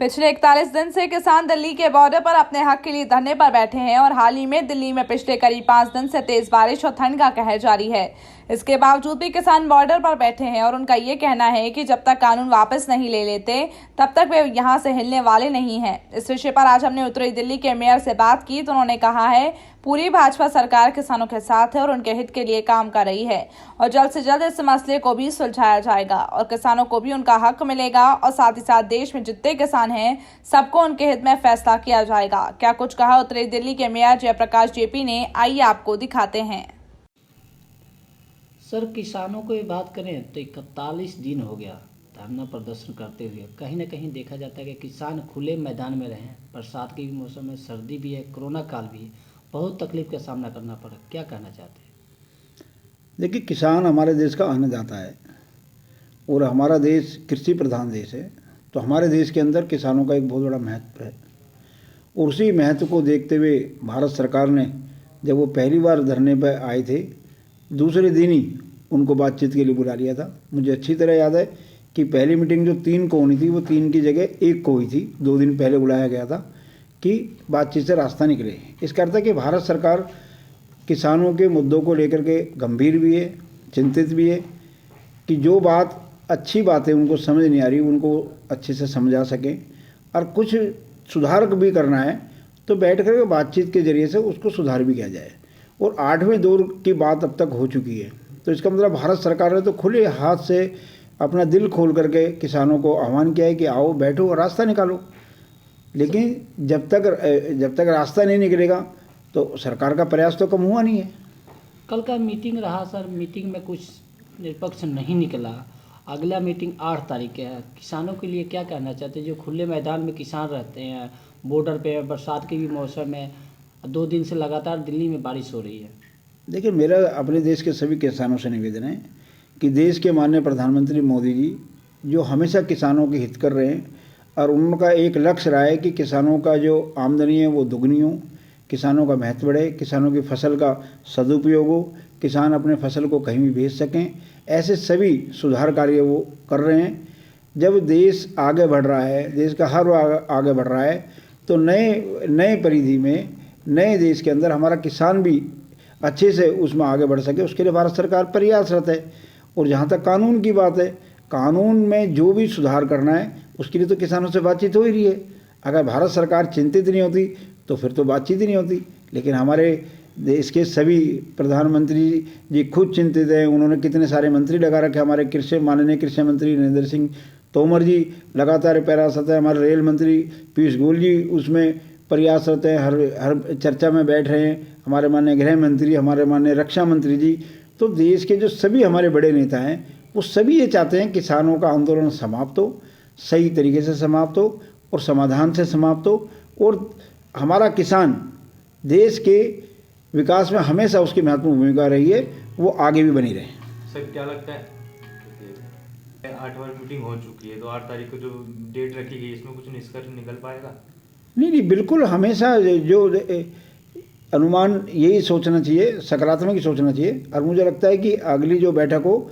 पिछले 41 दिन से किसान दिल्ली के बॉर्डर पर अपने हक के लिए धरने पर बैठे हैं और हाल ही में दिल्ली में पिछले करीब 5 दिन से तेज बारिश और ठंड का कहर जारी है। इसके बावजूद भी किसान बॉर्डर पर बैठे हैं और उनका ये कहना है कि जब तक कानून वापस नहीं ले लेते तब तक वे यहां से हिलने वाले नहीं हैं। इस विषय पर आज हमने उत्तरी दिल्ली के मेयर से बात की तो उन्होंने कहा है पूरी भाजपा सरकार किसानों के साथ है और उनके हित के लिए काम कर रही है और जल्द से जल्द इस मसले को भी सुलझाया जाएगा और किसानों को भी उनका हक मिलेगा और साथ ही साथ देश में जितने किसान हैं सबको उनके हित में फैसला किया जाएगा। क्या कुछ कहा उत्तरी दिल्ली के मेयर जयप्रकाश जेपी ने, आइए आपको दिखाते हैं। सर, किसानों को ये बात करें तो 41 दिन हो गया धरना प्रदर्शन करते हुए। कहीं ना कहीं देखा जाता है कि किसान खुले मैदान में रहे। बरसात के भी मौसम में, सर्दी भी है, कोरोना काल भी है, बहुत तकलीफ का सामना करना पड़ा। क्या कहना चाहते हैं? देखिए, किसान हमारे देश का अन्नदाता है और हमारा देश कृषि प्रधान देश है, तो हमारे देश के अंदर किसानों का एक बहुत बड़ा महत्व है और उसी महत्व को देखते हुए भारत सरकार ने जब वो पहली बार धरने पर आए थे, दूसरे दिन ही उनको बातचीत के लिए बुला लिया था। मुझे अच्छी तरह याद है कि पहली मीटिंग जो 3 को होनी थी वो 3 की जगह 1 को हुई थी। 2 दिन पहले बुलाया गया था कि बातचीत से रास्ता निकले। इसका अर्थ है कि भारत सरकार किसानों के मुद्दों को लेकर के गंभीर भी है, चिंतित भी है कि जो बात अच्छी बात है उनको समझ नहीं आ रही उनको अच्छे से समझा सकें और कुछ सुधार भी करना है तो बैठ कर बातचीत के जरिए से उसको सुधार भी किया जाए। और 8वें दौर की बात अब तक हो चुकी है, तो इसका मतलब भारत सरकार ने तो खुले हाथ से अपना दिल खोल करके किसानों को आह्वान किया है कि आओ बैठो और रास्ता निकालो। लेकिन जब तक रास्ता नहीं निकलेगा तो सरकार का प्रयास तो कम हुआ नहीं है। कल का मीटिंग रहा सर, मीटिंग में कुछ निष्पक्ष नहीं निकला। अगला मीटिंग 8 तारीख के है। किसानों के लिए क्या कहना चाहते हैं जो खुले मैदान में किसान रहते हैं, बॉर्डर पे, बरसात के भी मौसम है, 2 दिन से लगातार दिल्ली में बारिश हो रही है? देखिए, मेरा अपने देश के सभी किसानों से निवेदन है कि देश के माननीय प्रधानमंत्री मोदी जी जो हमेशा किसानों के हित कर रहे हैं और उनका एक लक्ष्य रहा है कि किसानों का जो आमदनी है वो दुगनी हो, किसानों का महत्व बढ़े, किसानों की फसल का सदुपयोग हो, किसान अपने फसल को कहीं भी भेज सकें, ऐसे सभी सुधार कार्य वो कर रहे हैं। जब देश आगे बढ़ रहा है, देश का हर आगे बढ़ रहा है, तो नए परिधि में, नए देश के अंदर हमारा किसान भी अच्छे से उसमें आगे बढ़ सके, उसके लिए भारत सरकार प्रयासरत है। और जहाँ तक कानून की बात है, कानून में जो भी सुधार करना है उसके लिए तो किसानों से बातचीत हो ही रही है। अगर भारत सरकार चिंतित नहीं होती तो फिर तो बातचीत ही नहीं होती। लेकिन हमारे देश के सभी प्रधानमंत्री जी खुद चिंतित हैं। उन्होंने कितने सारे मंत्री लगा रखे। हमारे माननीय कृषि मंत्री नरेंद्र सिंह तोमर जी लगातार प्रयासरत है। हमारे रेल मंत्री पीयूष गोयल जी उसमें प्रयासरत हैं, हर चर्चा में बैठ रहे हैं। हमारे माननीय गृह मंत्री, हमारे माननीय रक्षा मंत्री जी, तो देश के जो सभी हमारे बड़े नेता हैं वो सभी ये चाहते हैं किसानों का आंदोलन समाप्त हो, सही तरीके से समाप्त हो और समाधान से समाप्त हो और हमारा किसान देश के विकास में हमेशा उसकी महत्वपूर्ण भूमिका रही है, वो आगे भी बनी रहे। सर, क्या लगता है 8 बार मीटिंग हो चुकी है तो 8 तारीख को जो डेट रखी गई इसमें कुछ निष्कर्ष निकल पाएगा? नहीं, बिल्कुल हमेशा जो अनुमान यही सोचना चाहिए, सकारात्मक ही सोचना चाहिए। और मुझे लगता है कि अगली जो बैठक हो